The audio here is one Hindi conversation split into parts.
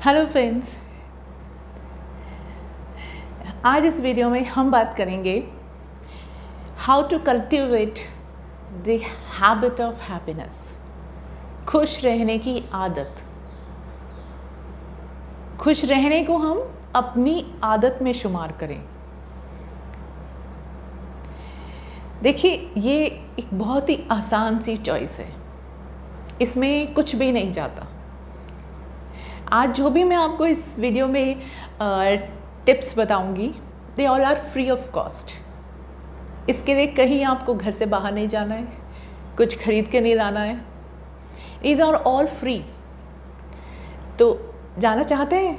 हेलो फ्रेंड्स, आज इस वीडियो में हम बात करेंगे how to cultivate the habit of happiness. खुश रहने की आदत। खुश रहने को हम अपनी आदत में शुमार करें। देखिए, ये एक बहुत ही आसान सी चॉइस है, इसमें कुछ भी नहीं जाता। आज जो भी मैं आपको इस वीडियो में टिप्स बताऊंगी, they all are free of cost. इसके लिए कहीं आपको घर से बाहर नहीं जाना है, कुछ खरीद के नहीं लाना है। Is are all free. तो जानना चाहते हैं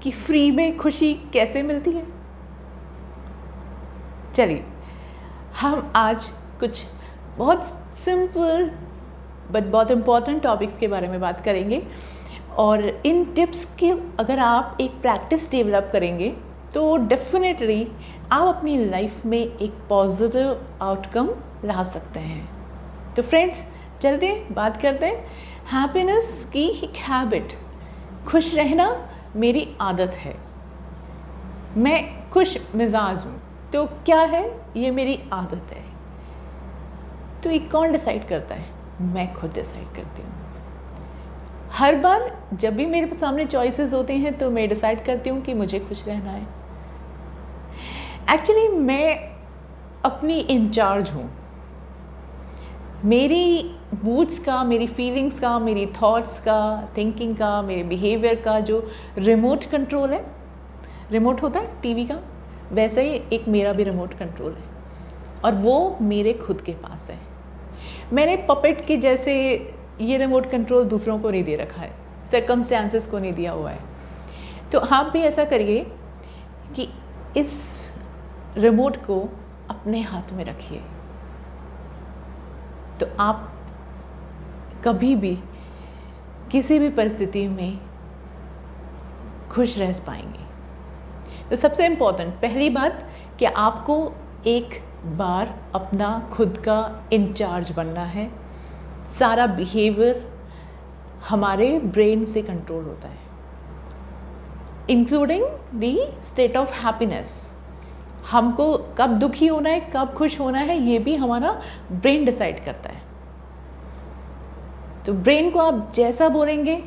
कि फ्री में खुशी कैसे मिलती है? चलिए, हम आज कुछ बहुत सिंपल बट बहुत इम्पॉर्टेंट टॉपिक्स के बारे में बात करेंगे। और इन टिप्स की अगर आप एक प्रैक्टिस डेवलप करेंगे तो डेफिनेटली आप अपनी लाइफ में एक पॉजिटिव आउटकम ला सकते हैं। तो फ्रेंड्स, चलते बात करते हैं हैप्पीनेस की एक हैबिट। खुश रहना मेरी आदत है, मैं खुश मिजाज हूँ। तो क्या है? ये मेरी आदत है। तो ये कौन डिसाइड करता है? मैं खुद डिसाइड करती हूँ। हर बार जब भी मेरे सामने चॉइसेस होते हैं तो मैं डिसाइड करती हूँ कि मुझे खुश रहना है। एक्चुअली मैं अपनी इंचार्ज हूँ। मेरी मूड्स का, मेरी फीलिंग्स का, मेरी थॉट्स का, थिंकिंग का, मेरे बिहेवियर का जो रिमोट कंट्रोल है, रिमोट होता है टीवी का, वैसे ही एक मेरा भी रिमोट कंट्रोल है, और वो मेरे खुद के पास है। मैंने पपेट के जैसे ये रिमोट कंट्रोल दूसरों को नहीं दे रखा है, सर्कमस्टांसेस को नहीं दिया हुआ है। तो आप भी ऐसा करिए कि इस रिमोट को अपने हाथ में रखिए, तो आप कभी भी किसी भी परिस्थिति में खुश रह पाएंगे। तो सबसे इम्पोर्टेंट पहली बात कि आपको एक बार अपना खुद का इंचार्ज बनना है। सारा बिहेवियर हमारे ब्रेन से कंट्रोल होता है, including the state of happiness. हमको कब दुखी होना है, कब खुश होना है, ये भी हमारा ब्रेन डिसाइड करता है। तो ब्रेन को आप जैसा बोलेंगे,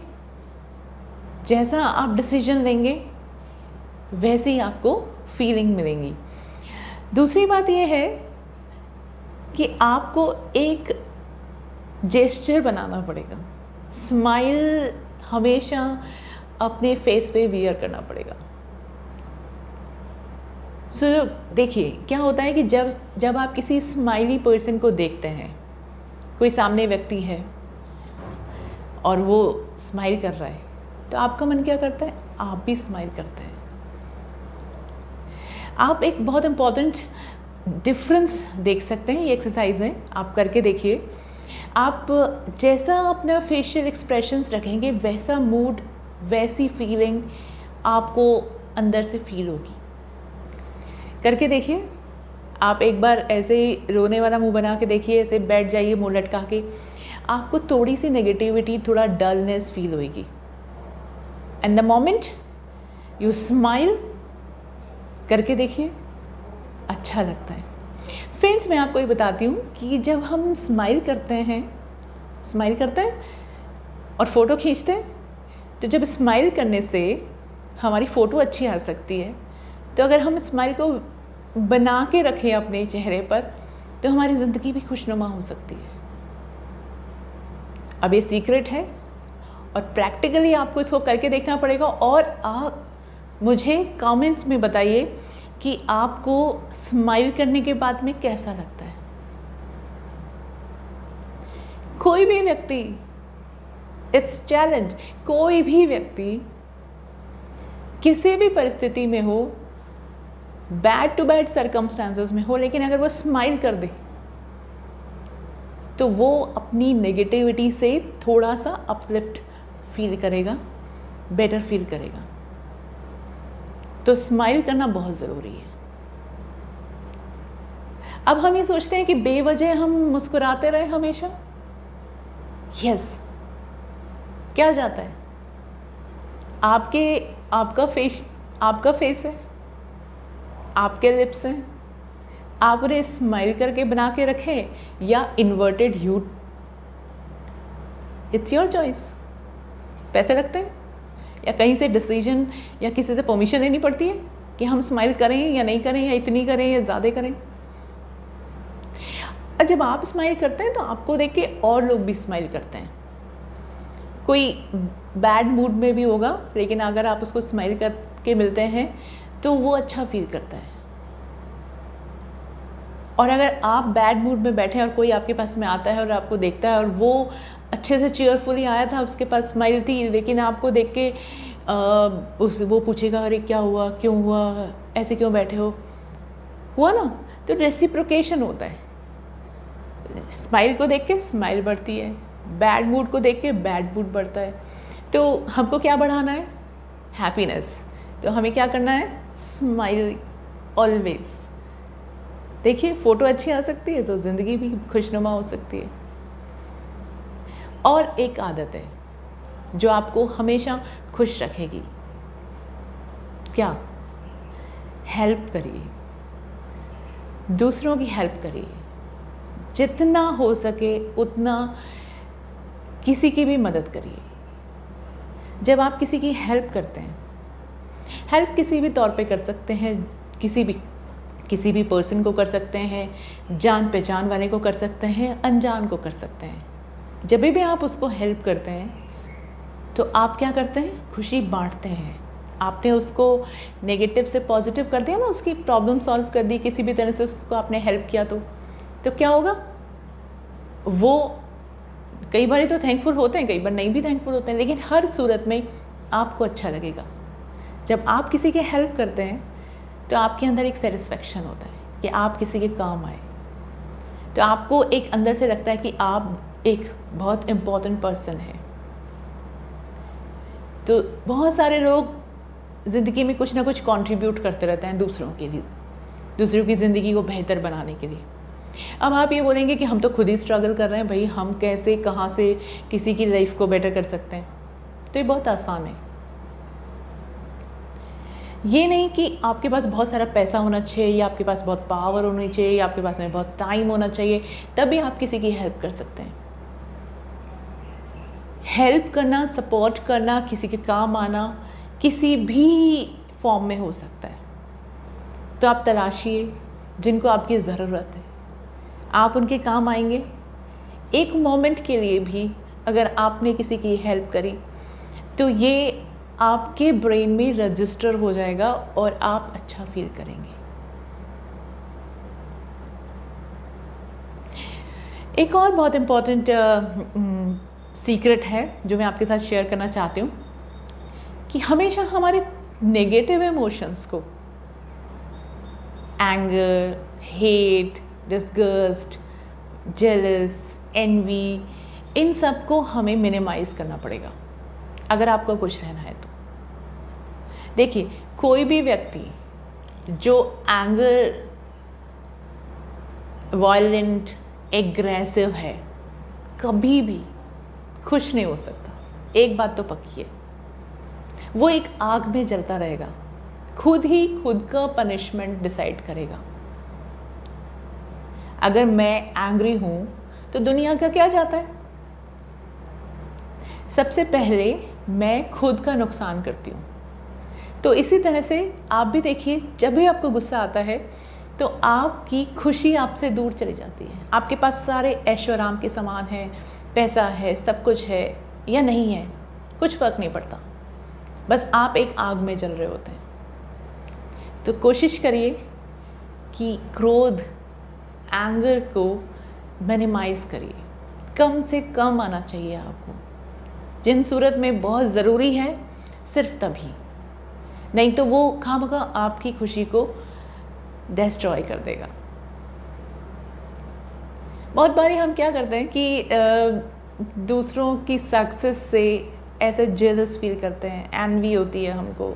जैसा आप डिसीजन लेंगे, वैसे ही आपको फीलिंग मिलेंगी। दूसरी बात यह है कि आपको एक जेस्चर बनाना पड़ेगा। स्माइल हमेशा अपने फेस पे वियर करना पड़ेगा। सो देखिए, क्या होता है कि जब आप किसी स्माइली पर्सन को देखते हैं, कोई सामने व्यक्ति है और वो स्माइल कर रहा है, तो आपका मन क्या करता है? आप भी स्माइल करते हैं। आप एक बहुत इम्पॉर्टेंट डिफरेंस देख सकते हैं। ये एक्सरसाइज है, आप करके देखिए। आप जैसा अपना फेशियल एक्सप्रेशंस रखेंगे, वैसा मूड, वैसी फीलिंग आपको अंदर से फील होगी। करके देखिए। आप एक बार ऐसे ही रोने वाला मुंह बना के देखिए, ऐसे बैठ जाइए मुंह लटका के, आपको थोड़ी सी नेगेटिविटी, थोड़ा डलनेस फील होगी। And the moment you smile, करके देखिए, अच्छा लगता है। फ्रेंड्स, मैं आपको ये बताती हूँ कि जब हम स्माइल करते हैं और फ़ोटो खींचते हैं, तो जब स्माइल करने से हमारी फ़ोटो अच्छी आ सकती है। तो अगर हम स्माइल को बना के रखें अपने चेहरे पर, तो हमारी ज़िंदगी भी खुशनुमा हो सकती है। अब ये सीक्रेट है और प्रैक्टिकली आपको इसको करके देखना पड़ेगा। और आप मुझे कमेंट्स में बताइए कि आपको स्माइल करने के बाद में कैसा लगता है। कोई भी व्यक्ति, इट्स चैलेंज, कोई भी व्यक्ति किसी भी परिस्थिति में हो, बैड टू बैड सर्कमस्टांसेस में हो, लेकिन अगर वो स्माइल कर दे तो वो अपनी नेगेटिविटी से थोड़ा सा अपलिफ्ट फील करेगा, बेटर फील करेगा। तो स्माइल करना बहुत ज़रूरी है। अब हम ये सोचते हैं कि बेवजह हम मुस्कुराते रहे हमेशा। यस, क्या जाता है? आपका फेस है, आपके लिप्स हैं, आप उन्हें स्माइल करके बना के रखें या inverted you, it's your choice. पैसे लगते हैं या कहीं से डिसीजन या किसी से परमिशन लेनी पड़ती है कि हम स्माइल करें या नहीं करें, या इतनी करें या ज़्यादा करें। और जब आप स्माइल करते हैं तो आपको देख के और लोग भी स्माइल करते हैं। कोई बैड मूड में भी होगा, लेकिन अगर आप उसको स्माइल करके मिलते हैं तो वो अच्छा फील करता है। और अगर आप बैड मूड में बैठे हैं और कोई आपके पास में आता है और आपको देखता है और वो अच्छे से चीयरफुली आया था, उसके पास स्माइल थी, लेकिन आपको देख के वो पूछेगा अरे क्या हुआ, क्यों हुआ, ऐसे क्यों बैठे हो, हुआ ना। तो रेसिप्रोकेशन होता है। स्माइल को देख के स्माइल बढ़ती है, बैड मूड को देख के बैड मूड बढ़ता है। तो हमको क्या बढ़ाना है? हैप्पीनेस। तो हमें क्या करना है? Smile always. देखिए, फ़ोटो अच्छी आ सकती है तो ज़िंदगी भी खुशनुमा हो सकती है। और एक आदत है जो आपको हमेशा खुश रखेगी। क्या? हेल्प करिए, दूसरों की हेल्प करिए, जितना हो सके उतना किसी की भी मदद करिए। जब आप किसी की हेल्प करते हैं, हेल्प किसी भी तौर पे कर सकते हैं, किसी भी पर्सन को कर सकते हैं, जान पहचान वाले को कर सकते हैं, अनजान को कर सकते हैं। जब भी आप उसको हेल्प करते हैं तो आप क्या करते हैं? खुशी बांटते हैं। आपने उसको नेगेटिव से पॉजिटिव कर दिया ना, उसकी प्रॉब्लम सॉल्व कर दी, किसी भी तरह से उसको आपने हेल्प किया तो क्या होगा? वो कई बार तो थैंकफुल होते हैं, कई बार नहीं भी थैंकफुल होते हैं, लेकिन हर सूरत में आपको अच्छा लगेगा। जब आप किसी की हेल्प करते हैं तो आपके अंदर एक सेटिस्फेक्शन होता है कि आप किसी के काम आए। तो आपको एक अंदर से लगता है कि आप एक बहुत इम्पोर्टेंट पर्सन है। तो बहुत सारे लोग ज़िंदगी में कुछ ना कुछ कंट्रीब्यूट करते रहते हैं दूसरों के लिए, दूसरों की ज़िंदगी को बेहतर बनाने के लिए। अब आप ये बोलेंगे कि हम तो खुद ही स्ट्रगल कर रहे हैं, भाई हम कैसे कहाँ से किसी की लाइफ को बेटर कर सकते हैं? तो ये बहुत आसान है। ये नहीं कि आपके पास बहुत सारा पैसा होना चाहिए या आपके पास बहुत पावर होनी चाहिए या आपके पास में बहुत टाइम होना चाहिए, तभी आप किसी की हेल्प कर सकते हैं। हेल्प करना, सपोर्ट करना, किसी के काम आना किसी भी फॉर्म में हो सकता है। तो आप तलाशिए जिनको आपकी ज़रूरत है, आप उनके काम आएंगे। एक मोमेंट के लिए भी अगर आपने किसी की हेल्प करी तो ये आपके ब्रेन में रजिस्टर हो जाएगा और आप अच्छा फील करेंगे। एक और बहुत इम्पॉर्टेंट सीक्रेट है जो मैं आपके साथ शेयर करना चाहती हूँ कि हमेशा हमारे नेगेटिव इमोशंस को, anger, hate, disgust, jealous, envy, इन सब को हमें मिनिमाइज़ करना पड़ेगा अगर आपको खुश रहना है तो। देखिए, कोई भी व्यक्ति जो एंगर, वायलेंट, एग्रेसिव है, कभी भी खुश नहीं हो सकता। एक बात तो पक्की है, वो एक आग में जलता रहेगा, खुद ही खुद का पनिशमेंट डिसाइड करेगा। अगर मैं एंग्री हूँ तो दुनिया का क्या चाहता है? सबसे पहले मैं खुद का नुकसान करती हूँ। तो इसी तरह से आप भी देखिए, जब भी आपको गुस्सा आता है तो आपकी खुशी आपसे दूर चली जाती है। आपके पास सारे ऐशो आराम के सामान हैं, पैसा है, सब कुछ है या नहीं है, कुछ फ़र्क नहीं पड़ता, बस आप एक आग में जल रहे होते हैं। तो कोशिश करिए कि क्रोध, एंगर को मिनिमाइज़ करिए, कम से कम आना चाहिए आपको। जिन सूरत में बहुत ज़रूरी है सिर्फ तभी, नहीं तो वो खामखा आपकी खुशी को डिस्ट्रॉय कर देगा। बहुत बारी हम क्या करते हैं कि दूसरों की सक्सेस से ऐसे जेलस फील करते हैं, एनवी होती है हमको,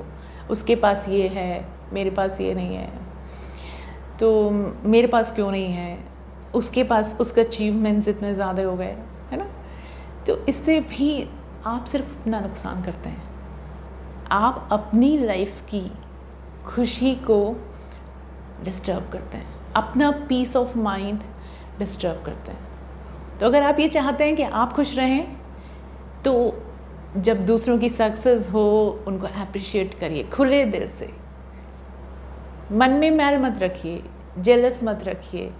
उसके पास ये है, मेरे पास ये नहीं है, तो मेरे पास क्यों नहीं है, उसके पास उसके अचीवमेंट्स इतने ज़्यादा हो गए, है ना। तो इससे भी आप सिर्फ अपना नुकसान करते हैं। आप अपनी लाइफ की खुशी को डिस्टर्ब करते हैं, अपना पीस ऑफ माइंड डिस्टर्ब करते हैं। तो अगर आप ये चाहते हैं कि आप खुश रहें, तो जब दूसरों की सक्सेस हो उनको अप्रिशिएट करिए खुले दिल से। मन में मैल मत रखिए, जेलस मत रखिए।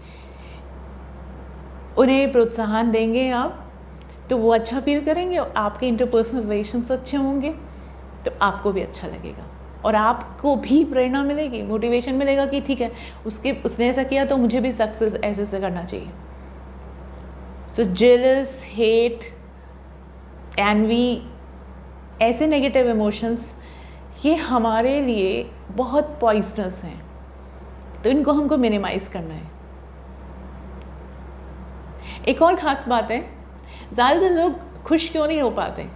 उन्हें प्रोत्साहन देंगे आप तो वो अच्छा फील करेंगे, और आपके इंटरपर्सनल रिलेशंस अच्छे होंगे तो आपको भी अच्छा लगेगा, और आपको भी प्रेरणा मिलेगी, मोटिवेशन मिलेगा कि ठीक है उसने ऐसा किया तो मुझे भी सक्सेस ऐसे करना चाहिए। सो जेलस, हेट, एनवी, ऐसे नेगेटिव इमोशंस ये हमारे लिए बहुत पॉइजनस हैं, तो इनको हमको मिनिमाइज़ करना है। एक और ख़ास बात है, ज़्यादातर लोग खुश क्यों नहीं हो पाते?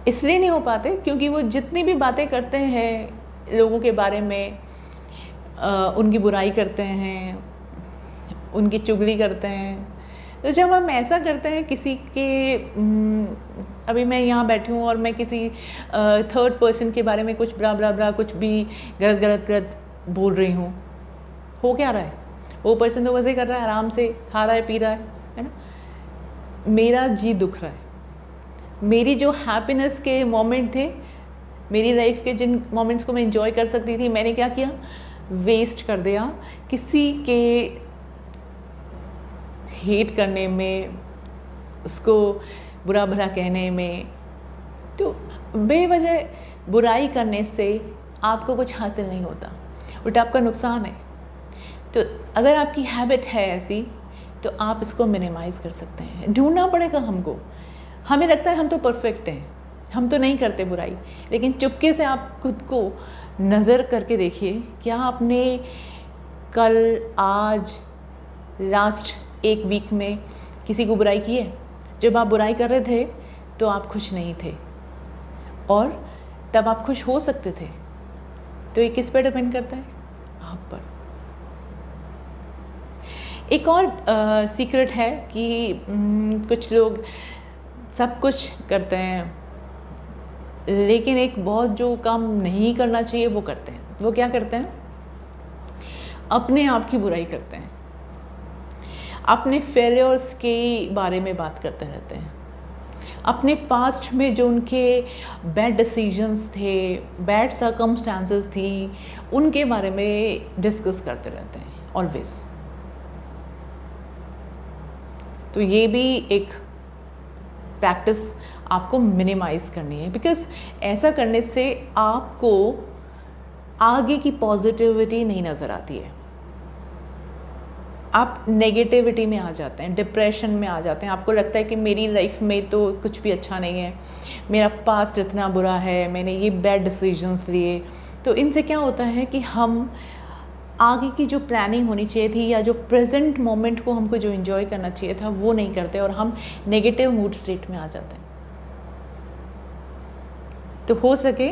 इसलिए नहीं हो पाते क्योंकि वो जितनी भी बातें करते हैं लोगों के बारे में, उनकी बुराई करते हैं, उनकी चुगली करते हैं। तो जब हम ऐसा करते हैं किसी के, अभी मैं यहाँ बैठी हूँ और मैं किसी थर्ड पर्सन के बारे में कुछ ब्ला ब्ला ब्ला कुछ भी गलत बोल रही हूँ, हो क्या रहा है? वो पर्सन तो मज़े कर रहा है, आराम से खा रहा है, पी रहा है ना। मेरा जी दुख रहा है। मेरी जो हैप्पीनेस के मोमेंट थे, मेरी लाइफ के जिन मोमेंट्स को मैं एंजॉय कर सकती थी, मैंने क्या किया? वेस्ट कर दिया किसी के हेट करने में, उसको बुरा भला कहने में। तो बेवजह बुराई करने से आपको कुछ हासिल नहीं होता, उल्टा आपका नुकसान है। तो अगर आपकी हैबिट है ऐसी, तो आप इसको मिनिमाइज़ कर सकते हैं। ढूंढना पड़ेगा हमको। हमें लगता है हम तो परफेक्ट हैं, हम तो नहीं करते बुराई, लेकिन चुपके से आप खुद को नज़र करके देखिए, क्या आपने कल, आज, लास्ट एक वीक में किसी को बुराई की है? जब आप बुराई कर रहे थे तो आप खुश नहीं थे, और तब आप खुश हो सकते थे। तो ये किस पर डिपेंड करता है? आप पर। एक और सीक्रेट है कि कुछ लोग सब कुछ करते हैं, लेकिन एक बहुत जो काम नहीं करना चाहिए वो करते हैं। वो क्या करते हैं? अपने आप की बुराई करते हैं, अपने फेलियर्स के बारे में बात करते रहते हैं, अपने पास्ट में जो उनके बैड डिसीजंस थे, बैड सर्कमस्टांसेस थी, उनके बारे में डिस्कस करते रहते हैं ऑलवेज। तो ये भी एक प्रैक्टिस आपको मिनिमाइज़ करनी है, बिकॉज ऐसा करने से आपको आगे की पॉजिटिविटी नहीं नज़र आती है। आप नेगेटिविटी में आ जाते हैं, डिप्रेशन में आ जाते हैं। आपको लगता है कि मेरी लाइफ में तो कुछ भी अच्छा नहीं है, मेरा पास्ट इतना बुरा है, मैंने ये बैड डिसीजंस लिए। तो इनसे क्या होता है कि हम आगे की जो प्लानिंग होनी चाहिए थी, या जो प्रेजेंट मोमेंट को हमको जो एंजॉय करना चाहिए था, वो नहीं करते, और हम नेगेटिव मूड स्टेट में आ जाते हैं। तो हो सके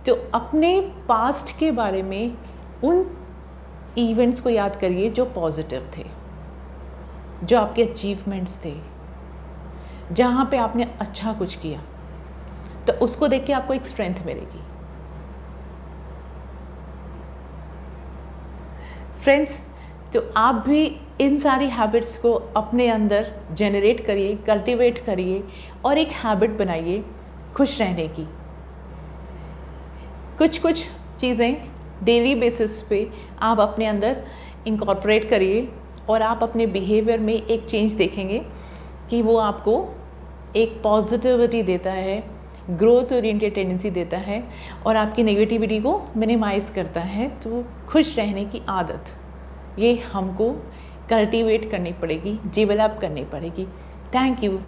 तो अपने पास्ट के बारे में उन इवेंट्स को याद करिए जो पॉजिटिव थे, जो आपके अचीवमेंट्स थे, जहाँ पे आपने अच्छा कुछ किया। तो उसको देख के आपको एक स्ट्रेंथ मिलेगी। फ्रेंड्स, तो आप भी इन सारी हैबिट्स को अपने अंदर जनरेट करिए, कल्टीवेट करिए, और एक हैबिट बनाइए खुश रहने की। कुछ कुछ चीज़ें डेली बेसिस पे आप अपने अंदर इनकॉर्पोरेट करिए, और आप अपने बिहेवियर में एक चेंज देखेंगे कि वो आपको एक पॉजिटिविटी देता है, ग्रोथ ओरिएंटेड टेंडेंसी देता है, और आपकी नेगेटिविटी को मिनिमाइज़ करता है। तो खुश रहने की आदत ये हमको कल्टीवेट करनी पड़ेगी, डेवलप करनी पड़ेगी। Thank you.